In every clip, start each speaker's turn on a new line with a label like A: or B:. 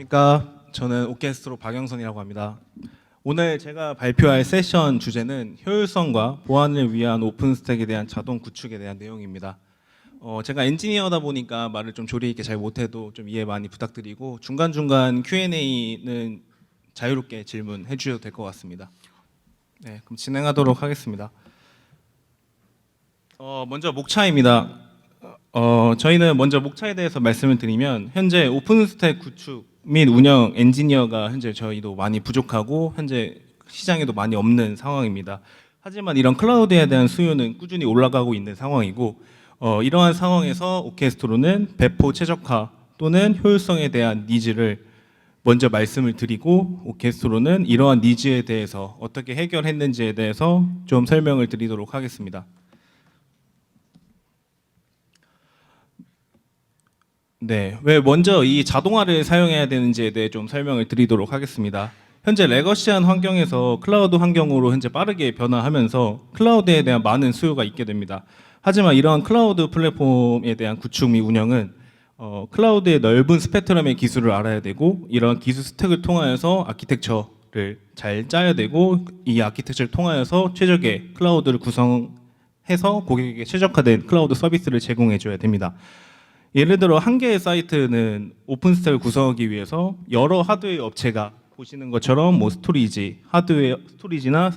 A: 안녕하십니까. 저는 오케스트로 박영선이라고 합니다. 오늘 제가 발표할 세션 주제는 효율성과 보안을 위한 오픈스택에 대한 자동 구축에 대한 내용입니다. 제가 엔지니어다 보니까 말을 좀 조리 있게 잘 못해도 좀 이해 많이 부탁드리고 중간중간 Q&A는 자유롭게 질문해 주셔도 될 것 같습니다. 네, 그럼 진행하도록 하겠습니다. 먼저 목차입니다. 저희는 먼저 목차에 대해서 말씀을 드리면 현재 오픈스택 구축 및 운영 엔지니어가 현재 저희도 많이 부족하고 현재 시장에도 많이 없는 상황입니다. 하지만 이런 클라우드에 대한 수요는 꾸준히 올라가고 있는 상황이고 이러한 상황에서 오케스트로는 배포 최적화 또는 효율성에 대한 니즈를 먼저 말씀을 드리고 오케스트로는 이러한 니즈에 대해서 어떻게 해결했는지에 대해서 좀 설명을 드리도록 하겠습니다. 네, 왜 먼저 이 자동화를 사용해야 되는지에 대해 좀 설명을 드리도록 하겠습니다. 현재 레거시한 환경에서 클라우드 환경으로 현재 빠르게 변화하면서 클라우드에 대한 많은 수요가 있게 됩니다. 하지만 이러한 클라우드 플랫폼에 대한 구축 및 운영은 클라우드의 넓은 스펙트럼의 기술을 알아야 되고 이러한 기술 스택을 통하여서 아키텍처를 잘 짜야 되고 이 아키텍처를 통하여서 최적의 클라우드를 구성해서 고객에게 최적화된 클라우드 서비스를 제공해 줘야 됩니다. 예를 들어 한 개의 사이트는 오픈스택을 구성하기 위해서 여러 하드웨어 업체가 보시는 것처럼 뭐 스토리지, 하드웨어 스토리지나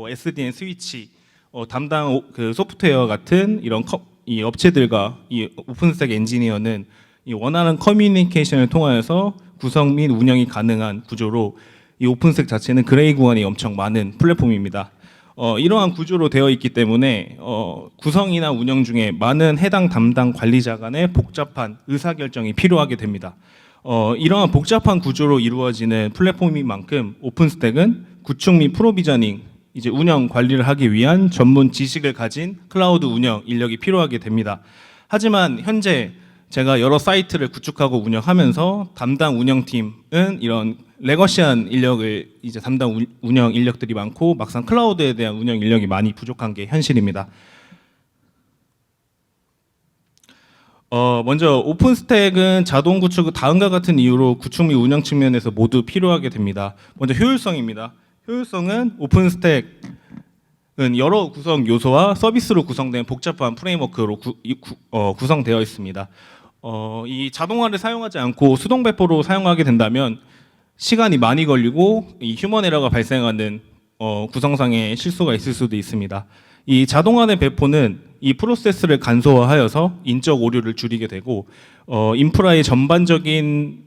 A: SDN 스위치, 담당 그 소프트웨어 같은 이런 이 업체들과 이 오픈스택 엔지니어는 이 원하는 커뮤니케이션을 통하여서 구성 및 운영이 가능한 구조로 이 오픈스택 자체는 그레이 구간이 엄청 많은 플랫폼입니다. 이러한 구조로 되어 있기 때문에 구성이나 운영 중에 많은 해당 담당 관리자 간의 복잡한 의사결정이 필요하게 됩니다. 이러한 복잡한 구조로 이루어지는 플랫폼인 만큼 오픈스택은 구축 및 프로비저닝, 이제 운영 관리를 하기 위한 전문 지식을 가진 클라우드 운영 인력이 필요하게 됩니다. 하지만 현재 제가 여러 사이트를 구축하고 운영하면서 담당 운영팀은 이런 레거시한 인력을 이제 담당 운영 인력들이 많고 막상 클라우드에 대한 운영 인력이 많이 부족한 게 현실입니다. 먼저 오픈스택은 자동 구축 다음과 같은 이유로 구축 및 운영 측면에서 모두 필요하게 됩니다. 먼저 효율성입니다. 효율성은 오픈스택은 여러 구성 요소와 서비스로 구성된 복잡한 프레임워크로 구성되어 있습니다. 이 자동화를 사용하지 않고 수동 배포로 사용하게 된다면 시간이 많이 걸리고 이 휴먼 에러가 발생하는 구성상의 실수가 있을 수도 있습니다. 이 자동화된 배포는 이 프로세스를 간소화하여서 인적 오류를 줄이게 되고 인프라의 전반적인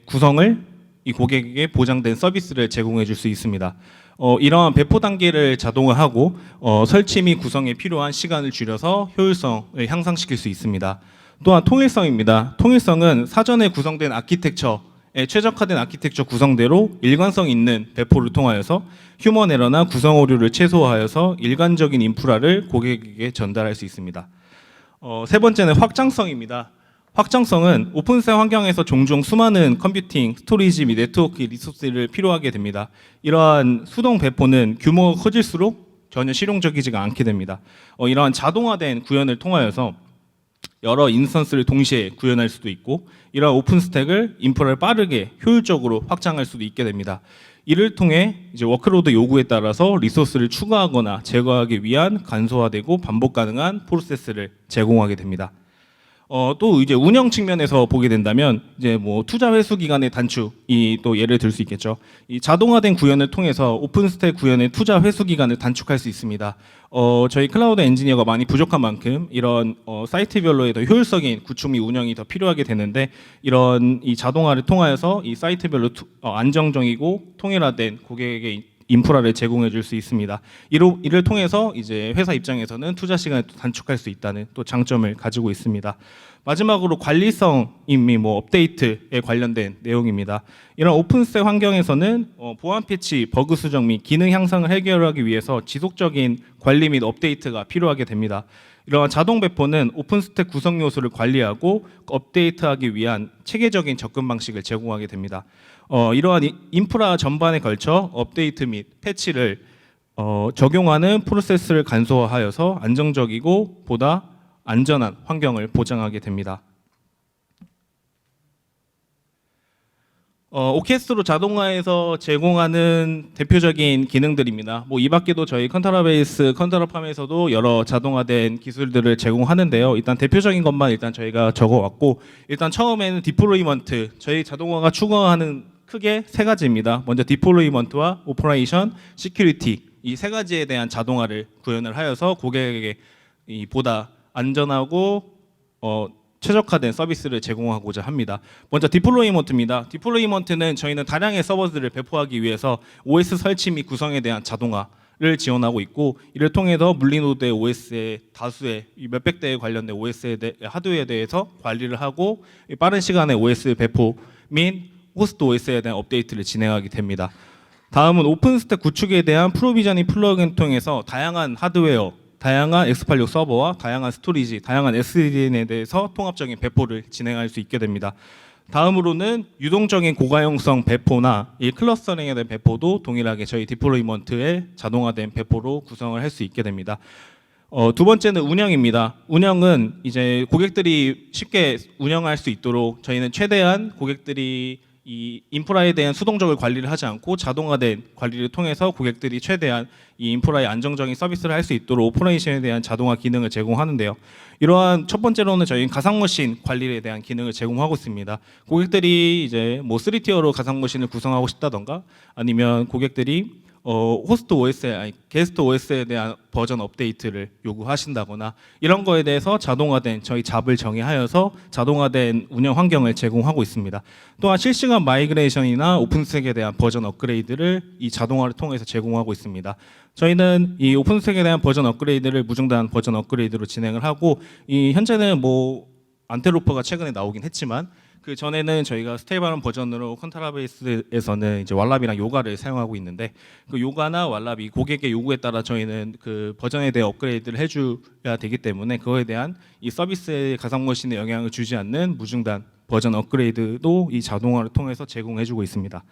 A: 구성을 이 고객에게 보장된 서비스를 제공해 줄 수 있습니다. 이러한 배포 단계를 자동화하고 설치 및 구성에 필요한 시간을 줄여서 효율성을 향상시킬 수 있습니다. 또한 통일성입니다. 통일성은 사전에 구성된 아키텍처에 최적화된 아키텍처 구성대로 일관성 있는 배포를 통하여서 휴먼 에러나 구성 오류를 최소화하여서 일관적인 인프라를 고객에게 전달할 수 있습니다. 세 번째는 확장성입니다. 확장성은 오픈스택 환경에서 종종 수많은 컴퓨팅, 스토리지 및 네트워크 리소스를 필요하게 됩니다. 이러한 수동 배포는 규모가 커질수록 전혀 실용적이지가 않게 됩니다. 이러한 자동화된 구현을 통하여서 여러 인스턴스를 동시에 구현할 수도 있고 이러한 오픈스택을 인프라를 빠르게 효율적으로 확장할 수도 있게 됩니다. 이를 통해 이제 워크로드 요구에 따라서 리소스를 추가하거나 제거하기 위한 간소화되고 반복 가능한 프로세스를 제공하게 됩니다. 또 이제 운영 측면에서 보게 된다면 이제 뭐 투자 회수 기간의 단축이 또 예를 들 수 있겠죠. 이 자동화된 구현을 통해서 오픈스택 구현의 투자 회수 기간을 단축할 수 있습니다. 저희 클라우드 엔지니어가 많이 부족한 만큼 이런 사이트별로의 더 효율적인 구축 및 운영이 더 필요하게 되는데 이런 이 자동화를 통하여서 이 사이트별로 안정적이고 통일화된 고객에게 인프라를 제공해 줄 수 있습니다. 이를 통해서 이제 회사 입장에서는 투자 시간을 단축할 수 있다는 또 장점을 가지고 있습니다. 마지막으로 관리성 및 뭐 업데이트에 관련된 내용입니다. 이런 오픈스택 환경에서는 보안 패치, 버그 수정 및 기능 향상을 해결하기 위해서 지속적인 관리 및 업데이트가 필요하게 됩니다. 이러한 자동 배포는 오픈스택 구성 요소를 관리하고 업데이트하기 위한 체계적인 접근 방식을 제공하게 됩니다. 이러한 인프라 전반에 걸쳐 업데이트 및 패치를 적용하는 프로세스를 간소화하여서 안정적이고 보다 안전한 환경을 보장하게 됩니다. 오케스트로 자동화에서 제공하는 대표적인 기능들입니다. 뭐 이 밖에도 저희 컨트라베이스, 컨트라팜에서도 여러 자동화된 기술들을 제공하는데요. 일단 대표적인 것만 일단 저희가 적어왔고, 일단 처음에는 디플로이먼트, 저희 자동화가 추구하는 크게 세 가지입니다. 먼저 디플로이먼트와 오퍼레이션, 시큐리티, 이 세 가지에 대한 자동화를 구현을 하여서 고객에게 이 보다 안전하고 최적화된 서비스를 제공하고자 합니다. 먼저 디플로이먼트입니다. 디플로이먼트는 저희는 다량의 서버들을 배포하기 위해서 OS 설치 및 구성에 대한 자동화를 지원하고 있고, 이를 통해서 물리노드의 OS의 다수의 몇백 대에 관련된 OS의 하드웨어에 대해서 관리를 하고 빠른 시간에 OS 배포 및 호스트 OS에 대한 업데이트를 진행하게 됩니다. 다음은 오픈스택 구축에 대한 프로비저닝 플러그인을 통해서 다양한 하드웨어, 다양한 X86 서버와 다양한 스토리지, 다양한 SDN에 대해서 통합적인 배포를 진행할 수 있게 됩니다. 다음으로는 유동적인 고가용성 배포나 이 클러스터링에 대한 배포도 동일하게 저희 디플로이먼트의 자동화된 배포로 구성을 할 수 있게 됩니다. 두 번째는 운영입니다. 운영은 이제 고객들이 쉽게 운영할 수 있도록 저희는 최대한 고객들이 이 인프라에 대한 수동적인 관리를 하지 않고 자동화된 관리를 통해서 고객들이 최대한 이 인프라의 안정적인 서비스를 할 수 있도록 오퍼레이션에 대한 자동화 기능을 제공하는데요. 이러한 첫 번째로는 저희는 가상머신 관리에 대한 기능을 제공하고 있습니다. 고객들이 이제 뭐 3티어로 가상머신을 구성하고 싶다던가 아니면 고객들이 호스트 OS에 아니 게스트 OS에 대한 버전 업데이트를 요구하신다거나 이런 거에 대해서 자동화된 저희 잡을 정의하여서 자동화된 운영 환경을 제공하고 있습니다. 또한 실시간 마이그레이션이나 오픈스택에 대한 버전 업그레이드를 이 자동화를 통해서 제공하고 있습니다. 저희는 이 오픈스택에 대한 버전 업그레이드를 무중단 버전 업그레이드로 진행을 하고, 이 현재는 뭐 안텔로퍼가 최근에 나오긴 했지만 그 전에는 저희가 스테이블한 버전으로 컨트라베이스에서는 이제 왈라비랑 요가를 사용하고 있는데, 그 요가나 왈라비 고객의 요구에 따라 저희는 그 버전에 대해 업그레이드를 해줘야 되기 때문에 그거에 대한 이 서비스의 가상머신에 영향을 주지 않는 무중단 버전 업그레이드도 이 자동화를 통해서 제공해주고 있습니다.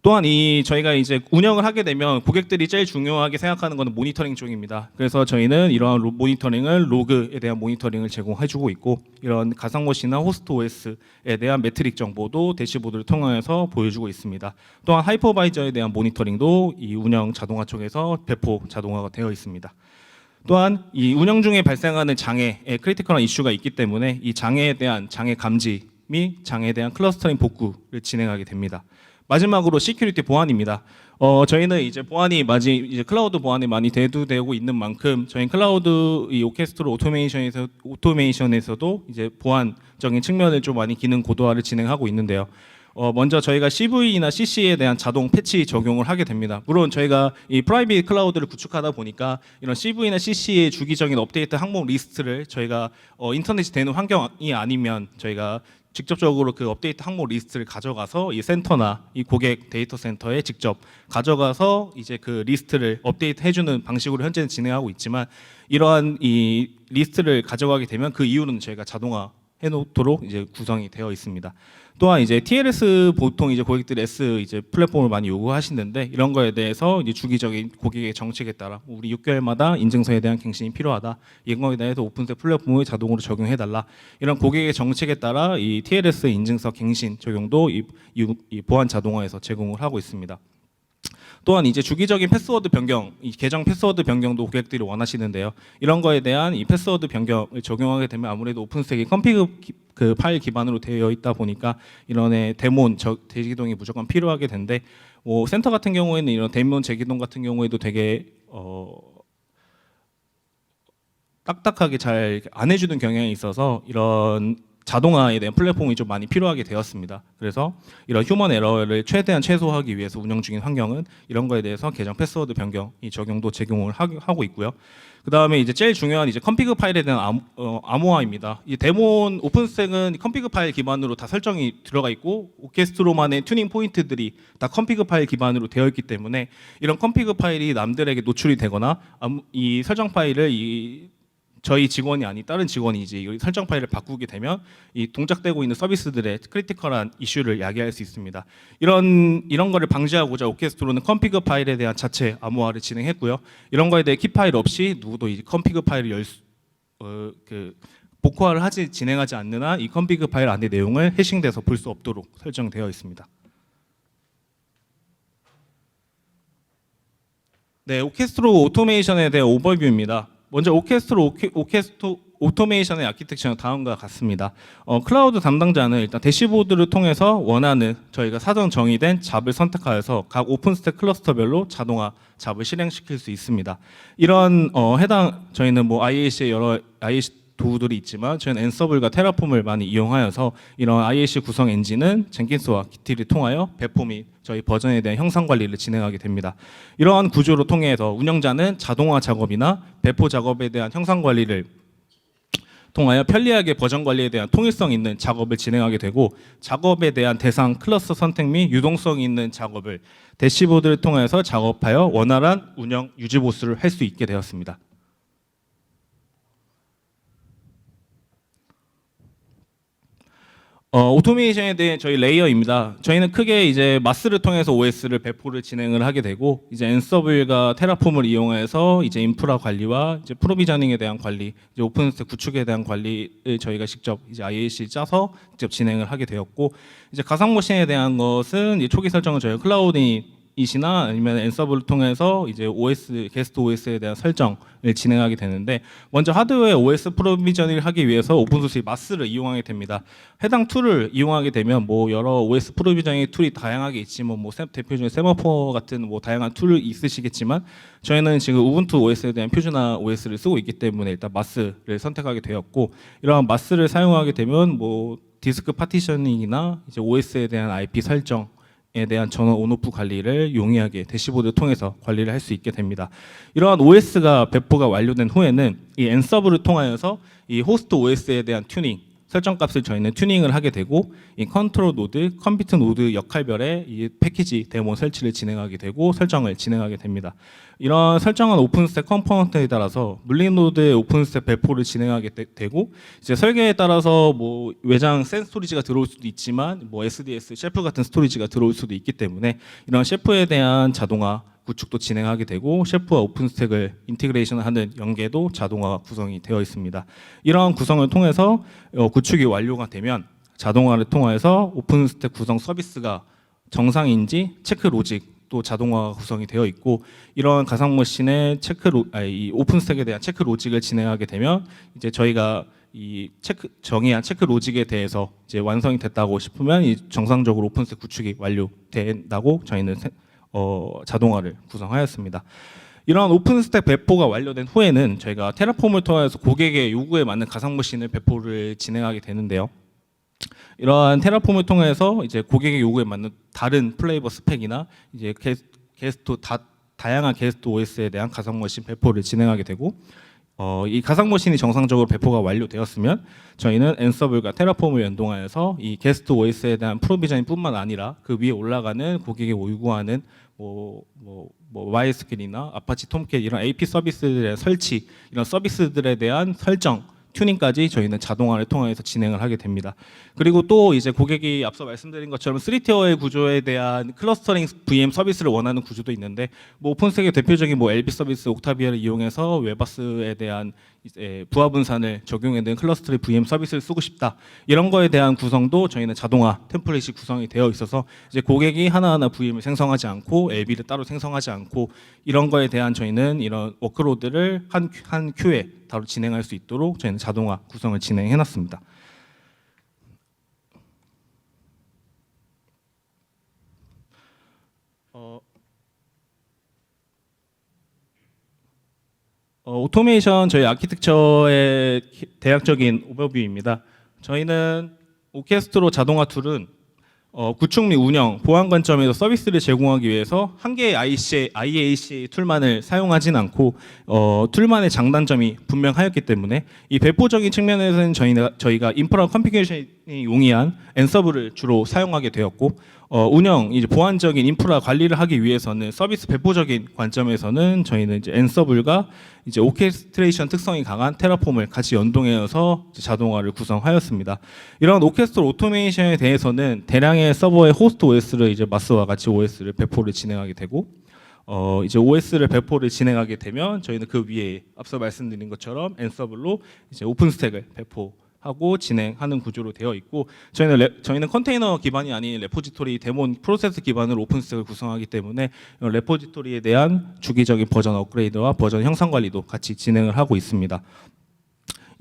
A: 또한 이 저희가 이제 운영을 하게 되면 고객들이 제일 중요하게 생각하는 것은 모니터링 쪽입니다. 그래서 저희는 이러한 모니터링을 로그에 대한 모니터링을 제공해주고 있고, 이런 가상머신이나 호스트 OS에 대한 매트릭 정보도 대시보드를 통해서 보여주고 있습니다. 또한 하이퍼바이저에 대한 모니터링도 이 운영 자동화 쪽에서 배포 자동화가 되어 있습니다. 또한 이 운영 중에 발생하는 장애에 크리티컬한 이슈가 있기 때문에 이 장애에 대한 장애 감지 및 장애에 대한 클러스터링 복구를 진행하게 됩니다. 마지막으로 시큐리티 보안입니다. 저희는 이제 보안이 이제 클라우드 보안이 많이 대두되고 있는 만큼 저희 클라우드 이 오케스트로 오토메이션에서도 이제 보안적인 측면을 좀 많이 기능 고도화를 진행하고 있는데요. 먼저 저희가 CVE나 CC에 대한 자동 패치 적용을 하게 됩니다. 물론 저희가 이 프라이빗 클라우드를 구축하다 보니까 이런 CVE나 CC의 주기적인 업데이트 항목 리스트를 저희가 인터넷이 되는 환경이 아니면 저희가 직접적으로 그 업데이트 항목 리스트를 가져가서 이 센터나 이 고객 데이터 센터에 직접 가져가서 이제 그 리스트를 업데이트 해주는 방식으로 현재는 진행하고 있지만, 이러한 이 리스트를 가져가게 되면 그 이후는 저희가 자동화 해놓도록 이제 구성이 되어 있습니다. 또한 이제 TLS 보통 이제 고객들이 S 이제 플랫폼을 많이 요구하시는데, 이런 거에 대해서 이제 주기적인 고객의 정책에 따라 우리 6개월마다 인증서에 대한 갱신이 필요하다, 이런 거에 대해서 오픈스택 플랫폼을 자동으로 적용해달라, 이런 고객의 정책에 따라 이 TLS 인증서 갱신 적용도 이 보안 자동화에서 제공을 하고 있습니다. 또한 이제 주기적인 패스워드 변경, 이 계정 패스워드 변경도 고객들이 원하시는데요. 이런 거에 대한 이 패스워드 변경을 적용하게 되면 아무래도 오픈스택이 컴피그 그 파일 기반으로 되어 있다 보니까 이런 데몬 재기동이 무조건 필요하게 된데, 센터 같은 경우에는 이런 데몬 재기동 같은 경우에도 되게 딱딱하게 잘 안 해주는 경향이 있어서 이런 자동화에 대한 플랫폼이 좀 많이 필요하게 되었습니다. 그래서 이런 휴먼 에러를 최대한 최소화하기 위해서 운영 중인 환경은 이런 거에 대해서 계정 패스워드 변경 이 적용도 제공을 하고 있고요. 그 다음에 이제 제일 중요한 이제 컴피그 파일에 대한 암호화입니다. 이 데몬 오픈스택은 컴피그 파일 기반으로 다 설정이 들어가 있고 오케스트로만의 튜닝 포인트들이 다 컴피그 파일 기반으로 되어 있기 때문에 이런 컴피그 파일이 남들에게 노출이 되거나 이 설정 파일을 저희 직원이 아닌 다른 직원이 이제 이 설정 파일을 바꾸게 되면 이 동작되고 있는 서비스들의 크리티컬한 이슈를 야기할 수 있습니다. 이런 거를 방지하고자 오케스트로는 컴피그 파일에 대한 자체 암호화를 진행했고요. 이런 거에 대해 키 파일 없이 누구도 이 컴피그 파일을 복호화를 진행하지 않는 한 이 컴피그 파일 안의 내용을 해싱돼서 볼 수 없도록 설정되어 있습니다. 네, 오케스트로 오토메이션에 대한 오버뷰입니다. 먼저 오케스트로 오토메이션의 아키텍처는 다음과 같습니다. 클라우드 담당자는 일단 대시보드를 통해서 원하는 저희가 사전 정의된 잡을 선택하여서 각 오픈스택 클러스터별로 자동화 잡을 실행시킬 수 있습니다. 이런 해당 저희는 뭐 IAC의 여러 IAC 도구들이 있지만 저희는 앤서블과 테라폼을 많이 이용하여서 이런 IAC 구성 엔진은 젠킨스와 기틀을 통하여 배포 및 저희 버전에 대한 형상 관리를 진행하게 됩니다. 이러한 구조로 통해서 운영자는 자동화 작업이나 배포 작업에 대한 형상 관리를 통하여 편리하게 버전 관리에 대한 통일성 있는 작업을 진행하게 되고 작업에 대한 대상 클러스터 선택 및 유동성 있는 작업을 대시보드를 통해서 작업하여 원활한 운영 유지 보수를 할 수 있게 되었습니다. 오토메이션에 대한 저희 레이어입니다. 저희는 크게 이제 마스를 통해서 OS를 배포를 진행을 하게 되고 이제 앤서블과 테라폼을 이용해서 이제 인프라 관리와 이제 프로비저닝에 대한 관리, 이제 오픈스택 구축에 대한 관리를 저희가 직접 이제 IAC 짜서 직접 진행을 하게 되었고 이제 가상 머신에 대한 것은 이제 초기 설정은 저희 클라우드이시나 아니면 앤서블을 통해서 이제 OS 게스트 OS에 대한 설정을 진행하게 되는데 먼저 하드웨어 OS 프로비저닝을 하기 위해서 오픈소스 마스를 이용하게 됩니다. 해당 툴을 이용하게 되면 뭐 여러 OS 프로비저닝 툴이 다양하게 있지만 뭐 대표적인 세마포 같은 뭐 다양한 툴이 있으시겠지만 저희는 지금 우분투 OS에 대한 표준화 OS를 쓰고 있기 때문에 일단 마스를 선택하게 되었고 이러한 마스를 사용하게 되면 뭐 디스크 파티셔닝이나 이제 OS에 대한 IP 설정 에 대한 전원 온오프 관리를 용이하게 대시보드를 통해서 관리를 할 수 있게 됩니다. 이러한 OS가 배포가 완료된 후에는 이 앤서블을 통하여서 이 호스트 OS에 대한 튜닝 설정값을 저희는 튜닝을 하게 되고 이 컨트롤 노드, 컴퓨터 노드 역할별의 이 패키지 데모 설치를 진행하게 되고 설정을 진행하게 됩니다. 이런 설정한 오픈스택 컴포넌트에 따라서 물리 노드의 오픈스택 배포를 진행하게 되고 이제 설계에 따라서 뭐 외장 센 스토리지가 들어올 수도 있지만 뭐 SDS, 셰프 같은 스토리지가 들어올 수도 있기 때문에 이런 셰프에 대한 자동화 구축도 진행하게 되고 셰프와 오픈스택을 인티그레이션하는 연계도 자동화 구성이 되어 있습니다. 이러한 구성을 통해서 구축이 완료가 되면 자동화를 통해서 오픈스택 구성 서비스가 정상인지 체크 로직 또 자동화 구성이 되어 있고 이런 가상 머신의 이 오픈스택에 대한 체크 로직을 진행하게 되면 이제 저희가 이 정의한 체크 로직에 대해서 이제 완성이 됐다고 싶으면 이 정상적으로 오픈스택 구축이 완료된다고 저희는 자동화를 구성하였습니다. 이러한 오픈스택 배포가 완료된 후에는 저희가 테라폼을 통해서 고객의 요구에 맞는 가상 머신을 배포를 진행하게 되는데요. 이러한 테라폼을 통해서 이제 고객의 요구에 맞는 다른 플레이버 스펙이나 이제 다양한 게스트 OS에 대한 가상 머신 배포를 진행하게 되고 이 가상 머신이 정상적으로 배포가 완료되었으면 저희는 앤서블과 테라폼을 연동하여서 이 게스트 OS에 대한 프로비저닝뿐만 아니라 그 위에 올라가는 고객이 요구하는 MySQL이나 아파치 톰캣 이런 AP 서비스들의 설치 이런 서비스들에 대한 설정 튜닝까지 저희는 자동화를 통해서 진행을 하게 됩니다. 그리고 또 이제 고객이 앞서 말씀드린 것처럼 3티어의 구조에 대한 클러스터링 VM 서비스를 원하는 구조도 있는데 뭐 오픈스택의 대표적인 뭐 LB 서비스 옥타비아를 이용해서 웨바스에 대한 이제 부하 분산을 적용해낸 클러스터링 VM 서비스를 쓰고 싶다. 이런 거에 대한 구성도 저희는 자동화 템플릿이 구성이 되어 있어서 이제 고객이 하나하나 VM을 생성하지 않고 LB를 따로 생성하지 않고 이런 거에 대한 저희는 이런 워크로드를 한 큐에 바로 진행할 수 있도록 저희는 자동화 구성을 진행해 놨습니다. 오토메이션 저희 아키텍처의 대략적인 오버뷰입니다. 저희는 오케스트로 자동화 툴은 구축 및 운영, 보안 관점에서 서비스를 제공하기 위해서 한 개의 IAC 툴만을 사용하진 않고 툴만의 장단점이 분명하였기 때문에 이 배포적인 측면에서는 저희가 인프라 컨피그레이션이 용이한 앤서블을 주로 사용하게 되었고 운영, 이제 보안적인 인프라 관리를 하기 위해서는 서비스 배포적인 관점에서는 저희는 이제 앤서블과 이제 오케스트레이션 특성이 강한 테라폼을 같이 연동해서 자동화를 구성하였습니다. 이런 오케스트로 오토메이션에 대해서는 대량의 서버의 호스트 OS를 이제 마스와 같이 OS를 배포를 진행하게 되고 이제 OS를 배포를 진행하게 되면 저희는 그 위에 앞서 말씀드린 것처럼 앤서블로 이제 오픈스택을 배포 하고 진행하는 구조로 되어 있고 저희는 컨테이너 기반이 아닌 레포지토리 데몬 프로세스 기반으로 오픈스택을 구성하기 때문에 레포지토리에 대한 주기적인 버전 업그레이드와 버전 형상 관리도 같이 진행을 하고 있습니다.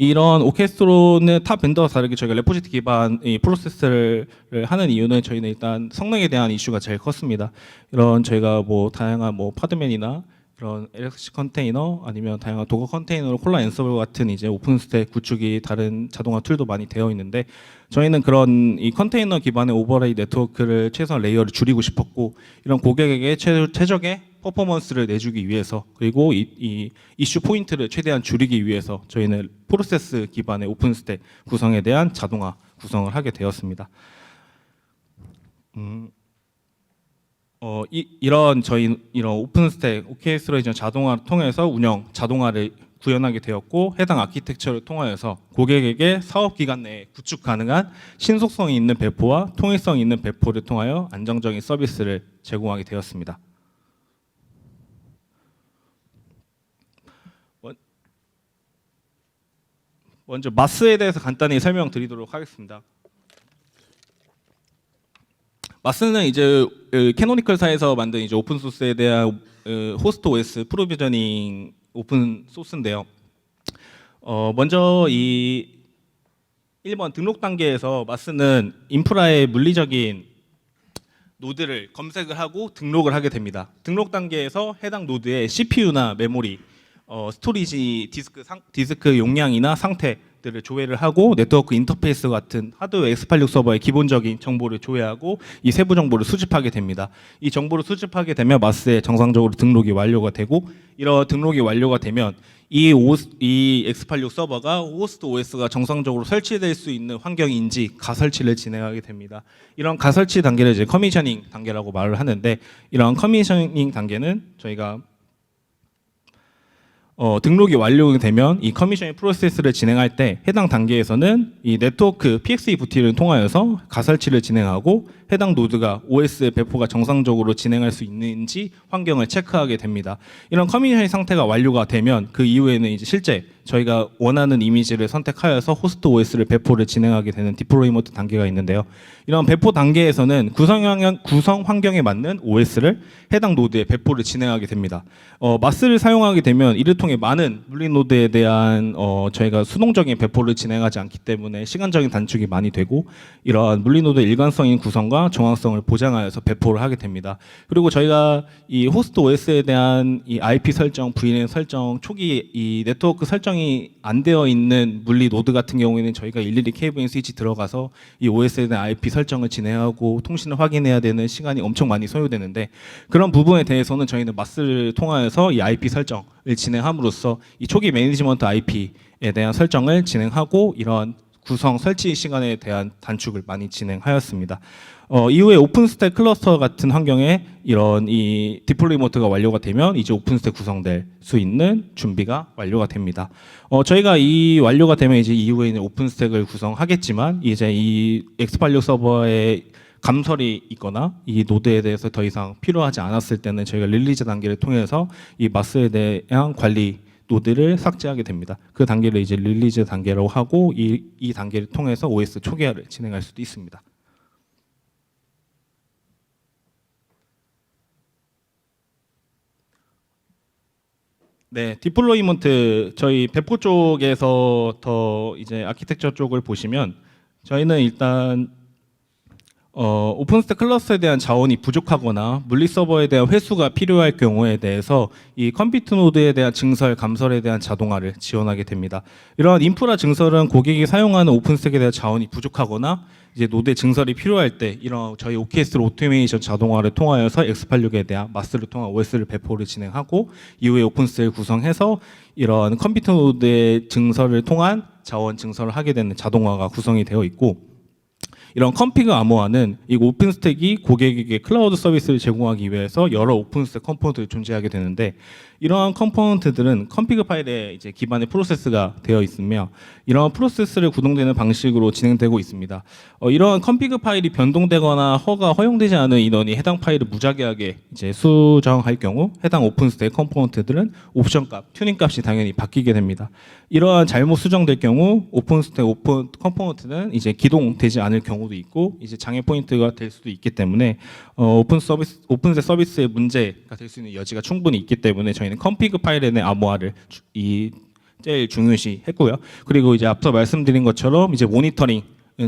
A: 이런 오케스트로는 타 벤더와 다르게 저희가 레포지토리 기반 이 프로세스를 하는 이유는 저희는 일단 성능에 대한 이슈가 제일 컸습니다. 이런 저희가 뭐 다양한 뭐 파드맨이나 그런 LXC 컨테이너 아니면 다양한 도커 컨테이너로 콜라 앤서블 같은 이제 오픈스택 구축이 다른 자동화 툴도 많이 되어 있는데 저희는 그런 이 컨테이너 기반의 오버레이 네트워크를 최소한 레이어를 줄이고 싶었고 이런 고객에게 최적의 퍼포먼스를 내주기 위해서 그리고 이 이슈 포인트를 최대한 줄이기 위해서 저희는 프로세스 기반의 오픈스택 구성에 대한 자동화 구성을 하게 되었습니다. 이런 오픈스택 오케스트레이션 자동화를 통해서 자동화를 구현하게 되었고 해당 아키텍처를 통하여서 고객에게 사업 기간 내에 구축 가능한 신속성이 있는 배포와 통일성이 있는 배포를 통하여 안정적인 서비스를 제공하게 되었습니다. 먼저 마스에 대해서 간단히 설명드리도록 하겠습니다. 마스는 이제 캐노니컬사에서 만든 이제 오픈 소스에 대한 호스트 OS 프로비저닝 오픈 소스인데요. 먼저 이 1번 등록 단계에서 마스는 인프라의 물리적인 노드를 검색을 하고 등록을 하게 됩니다. 등록 단계에서 해당 노드의 CPU나 메모리, 스토리지 디스크 용량이나 상태들을 조회를 하고 네트워크 인터페이스 같은 하드웨어 X86 서버의 기본적인 정보를 조회하고 이 세부 정보를 수집하게 됩니다. 이 정보를 수집하게 되면 마스에 정상적으로 등록이 완료가 되고 이런 등록이 완료가 되면 이 X86 서버가 호스트 OS가 정상적으로 설치될 수 있는 환경인지 가설치를 진행하게 됩니다. 이런 가설치 단계를 이제 커미셔닝 단계라고 말을 하는데 이런 커미셔닝 단계는 저희가 등록이 완료되면 이 커미셔닝 프로세스를 진행할 때 해당 단계에서는 이 네트워크 PXE-VT를 통하여서 가설치를 진행하고 해당 노드가 OS 배포가 정상적으로 진행할 수 있는지 환경을 체크하게 됩니다. 이런 커미셔닝 상태가 완료가 되면 그 이후에는 이제 실제 저희가 원하는 이미지를 선택하여서 호스트 OS를 배포를 진행하게 되는 디플로이먼트 단계가 있는데요. 이런 배포 단계에서는 구성 환경에 맞는 OS를 해당 노드에 배포를 진행하게 됩니다. 마스를 사용하게 되면 이를 통해 많은 물리 노드에 대한 저희가 수동적인 배포를 진행하지 않기 때문에 시간적인 단축이 많이 되고 이러한 물리 노드의 일관성인 구성과 정확성을 보장하여서 배포를 하게 됩니다. 그리고 저희가 이 호스트 OS에 대한 이 IP 설정, VLAN 설정, 초기 이 네트워크 설정이 안 되어 있는 물리 노드 같은 경우에는 저희가 일일이 케이블 스위치 들어가서 이 OS에 대한 IP 설정을 진행하고 통신을 확인해야 되는 시간이 엄청 많이 소요되는데 그런 부분에 대해서는 저희는 마스를 통하여서 이 IP 설정을 진행함으로써 이 초기 매니지먼트 IP에 대한 설정을 진행하고 이런 구성 설치 시간에 대한 단축을 많이 진행하였습니다. 이후에 오픈스택 클러스터 같은 환경에 이런 이 디플로이먼트가 완료가 되면 이제 오픈스택 구성될 수 있는 준비가 완료가 됩니다. 저희가 이 완료가 되면 이제 이후에는 오픈스택을 구성하겠지만 이제 이 X86 서버에 감설이 있거나 이 노드에 대해서 더 이상 필요하지 않았을 때는 저희가 릴리즈 단계를 통해서 이 마스에 대한 관리 노드를 삭제하게 됩니다. 그 단계를 이제 릴리즈 단계라고 하고 이 단계를 통해서 OS 초기화를 진행할 수도 있습니다. 네, 디플로이먼트 저희 배포 쪽에서 더 이제 아키텍처 쪽을 보시면 저희는 일단 오픈스택 클러스에 대한 자원이 부족하거나 물리 서버에 대한 회수가 필요할 경우에 대해서 이 컴퓨트 노드에 대한 증설, 감설에 대한 자동화를 지원하게 됩니다. 이러한 인프라 증설은 고객이 사용하는 오픈스택에 대한 자원이 부족하거나 이제 노드의 증설이 필요할 때 이런 저희 오케스트로 오토메이션 자동화를 통하여서 X86에 대한 마스를 통한 OS를 배포를 진행하고 이후에 오픈스택을 구성해서 이런 컴퓨터 노드의 증설을 통한 자원 증설을 하게 되는 자동화가 구성이 되어 있고 이런 컨피그 암호화는 이 오픈스택이 고객에게 클라우드 서비스를 제공하기 위해서 여러 오픈스택 컴포넌트를 존재하게 되는데, 이러한 컴포넌트들은 컨피그 파일에 이제 기반의 프로세스가 되어 있으며 이러한 프로세스를 구동되는 방식으로 진행되고 있습니다. 이러한 컨피그 파일이 변동되거나 허용되지 않은 인원이 해당 파일을 무작위하게 이제 수정할 경우 해당 오픈스택 컴포넌트들은 옵션 값, 튜닝 값이 당연히 바뀌게 됩니다. 이러한 잘못 수정될 경우 오픈스택 컴포넌트는 이제 기동되지 않을 경우도 있고 이제 장애 포인트가 될 수도 있기 때문에 오픈스택 서비스의 문제가 될 수 있는 여지가 충분히 있기 때문에 저희는 컨피그 파일에 대한 암호화를 제일 중요시 했고요. 그리고 이제 앞서 말씀드린 것처럼 이제 모니터링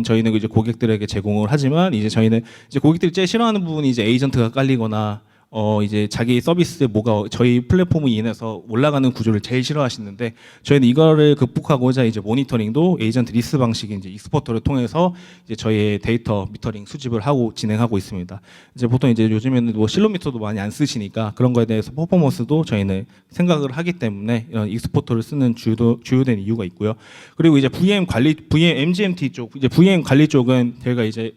A: 저희는 이제 고객들에게 제공을 하지만 이제 저희는 이제 고객들이 제일 싫어하는 부분이 이제 에이전트가 깔리거나 이제 자기 서비스에 뭐가 저희 플랫폼으로 인해서 올라가는 구조를 제일 싫어하시는데, 저희는 이거를 극복하고자 이제 모니터링도 에이전트 리스 방식인 이제 익스포터를 통해서 이제 저희의 데이터 미터링 수집을 하고 진행하고 있습니다. 이제 보통 이제 요즘에는 뭐 실로미터도 많이 안 쓰시니까 그런 거에 대해서 퍼포먼스도 저희는 생각을 하기 때문에 이런 익스포터를 쓰는 주요된 이유가 있고요. 그리고 이제 VM MGMT 쪽, 이제 VM 관리 쪽은 저희가 이제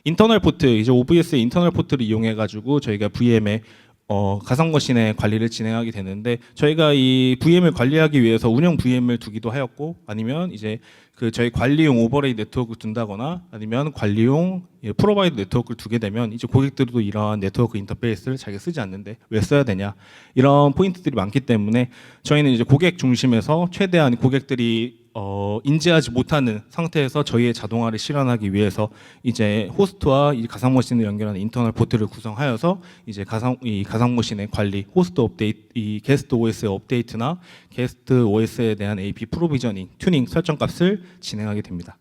A: 인터널 포트, 이제 OVS의 인터널 포트를 이용해 가지고 저희가 VM의 가상 머신의 관리를 진행하게 되는데, 저희가 이 VM을 관리하기 위해서 운영 VM을 두기도 하였고 아니면 이제 그 저희 관리용 오버레이 네트워크를 둔다거나 아니면 관리용 프로바이더 네트워크를 두게 되면 이제 고객들도 이러한 네트워크 인터페이스를 자기가 쓰지 않는데 왜 써야 되냐, 이런 포인트들이 많기 때문에 저희는 이제 고객 중심에서 최대한 고객들이 인지하지 못하는 상태에서 저희의 자동화를 실현하기 위해서 이제 호스트와 이 가상 머신을 연결하는 인터널 포트를 구성하여서 이제 이 가상 머신의 관리, 호스트 업데이트, 이 게스트 OS의 업데이트나 게스트 OS에 대한 AP 프로비저닝, 튜닝 설정 값을 진행하게 됩니다.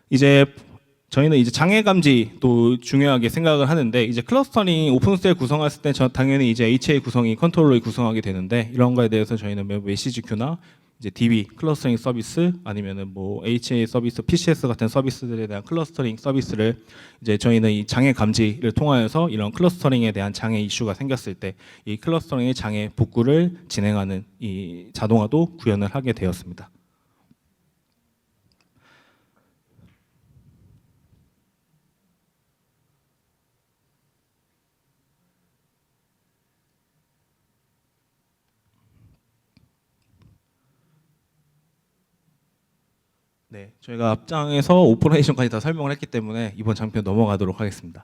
A: 이제 저희는 이제 장애 감지도 중요하게 생각을 하는데, 이제 클러스터링 오픈스택 구성했을 때 당연히 이제 HA 구성이 컨트롤러를 구성하게 되는데, 이런 거에 대해서 저희는 메시지 큐나 이제 DB 클러스터링 서비스 아니면은 뭐 HA 서비스, PCS 같은 서비스들에 대한 클러스터링 서비스를 이제 저희는 이 장애 감지를 통하여서 이런 클러스터링에 대한 장애 이슈가 생겼을 때 이 클러스터링의 장애 복구를 진행하는 이 자동화도 구현을 하게 되었습니다. 네, 저희가 앞장에서 오퍼레이션까지 다 설명을 했기 때문에 이번 장편 넘어가도록 하겠습니다.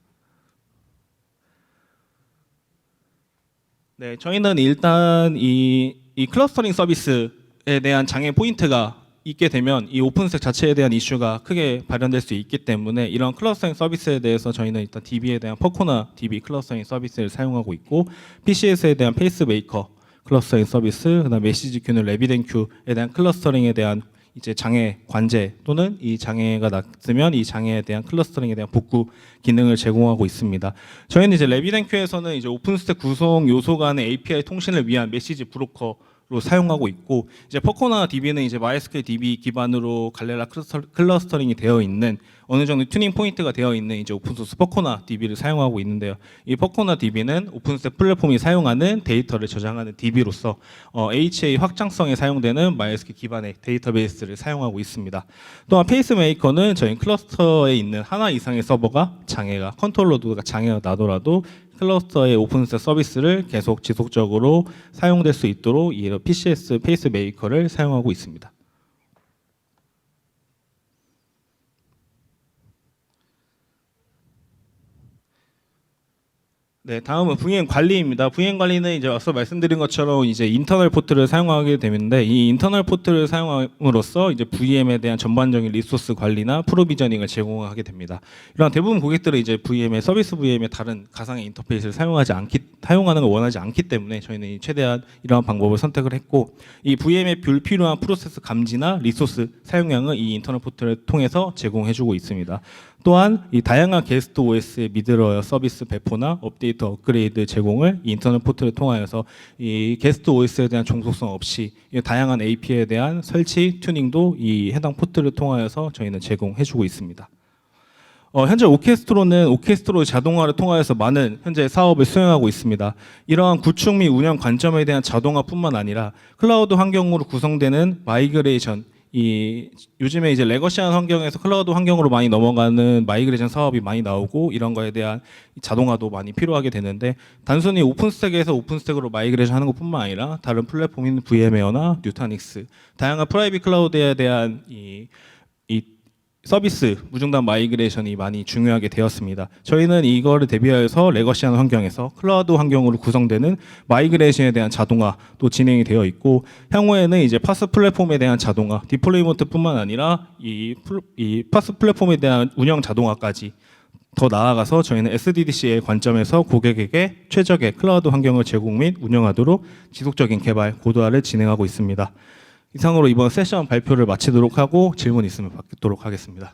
A: 네, 저희는 일단 이 클러스터링 서비스에 대한 장애 포인트가 있게 되면 이 오픈스택 자체에 대한 이슈가 크게 발현될 수 있기 때문에 이런 클러스터링 서비스에 대해서 저희는 일단 DB에 대한 퍼코나 DB 클러스터링 서비스를 사용하고 있고, PCS에 대한 페이스메이커 클러스터링 서비스, 그다음 메시지 큐는 레비덴큐에 대한 클러스터링에 대한 이제 장애 관제 또는 이 장애가 났으면 이 장애에 대한 클러스터링에 대한 복구 기능을 제공하고 있습니다. 저희는 이제 레비덴큐에서는 이제 오픈스택 구성 요소 간의 API 통신을 위한 메시지 브로커로 사용하고 있고, 이제 퍼코나 DB는 이제 MySQL DB 기반으로 갈레라 클러스터링이 되어 있는 어느 정도 튜닝 포인트가 되어 있는 이제 오픈소스 퍼코나 DB를 사용하고 있는데요. 이 퍼코나 DB는 오픈스택 플랫폼이 사용하는 데이터를 저장하는 DB로서 HA 확장성에 사용되는 MySQL 기반의 데이터베이스를 사용하고 있습니다. 또한 페이스메이커는 저희 클러스터에 있는 하나 이상의 서버가 장애가 컨트롤러가 장애가 나더라도 클러스터의 오픈스택 서비스를 계속 지속적으로 사용될 수 있도록 이 PCS 페이스메이커를 사용하고 있습니다. 네, 다음은 VM 관리입니다. VM 관리는 이제 앞서 말씀드린 것처럼 이제 인터널 포트를 사용하게 되는데, 이 인터널 포트를 사용함으로써 이제 VM에 대한 전반적인 리소스 관리나 프로비저닝을 제공하게 됩니다. 이런 대부분 고객들은 이제 VM의 서비스 VM의 다른 가상의 인터페이스를 사용하는 걸 원하지 않기 때문에 저희는 최대한 이러한 방법을 선택을 했고, 이 VM에 불필요한 프로세스 감지나 리소스 사용량을 이 인터널 포트를 통해서 제공해주고 있습니다. 또한 이 다양한 게스트 OS의 미드웨어 서비스 배포나 업데이트 업그레이드 제공을 인터넷 포트를 통하여서 이 게스트 OS에 대한 종속성 없이 다양한 API에 대한 설치 튜닝도 이 해당 포트를 통하여서 저희는 제공해주고 있습니다. 현재 오케스트로 자동화를 통하여서 많은 현재 사업을 수행하고 있습니다. 이러한 구축 및 운영 관점에 대한 자동화뿐만 아니라 클라우드 환경으로 구성되는 마이그레이션 요즘에 이제 레거시한 환경에서 클라우드 환경으로 많이 넘어가는 마이그레이션 사업이 많이 나오고 이런 거에 대한 자동화도 많이 필요하게 되는데 단순히 오픈스택에서 오픈스택으로 마이그레이션 하는 것뿐만 아니라 다른 플랫폼인 VM웨어나 뉴타닉스 다양한 프라이빗 클라우드에 대한 이 서비스 무중단 마이그레이션이 많이 중요하게 되었습니다. 저희는 이거를 대비하여서 레거시한 환경에서 클라우드 환경으로 구성되는 마이그레이션에 대한 자동화도 진행이 되어 있고 향후에는 이제 파스 플랫폼에 대한 자동화, 디플로이먼트뿐만 아니라 이 파스 플랫폼에 대한 운영 자동화까지 더 나아가서 저희는 SDDC의 관점에서 고객에게 최적의 클라우드 환경을 제공 및 운영하도록 지속적인 개발, 고도화를 진행하고 있습니다. 이상으로 이번 세션 발표를 마치도록 하고 질문 있으면 받도록 하겠습니다.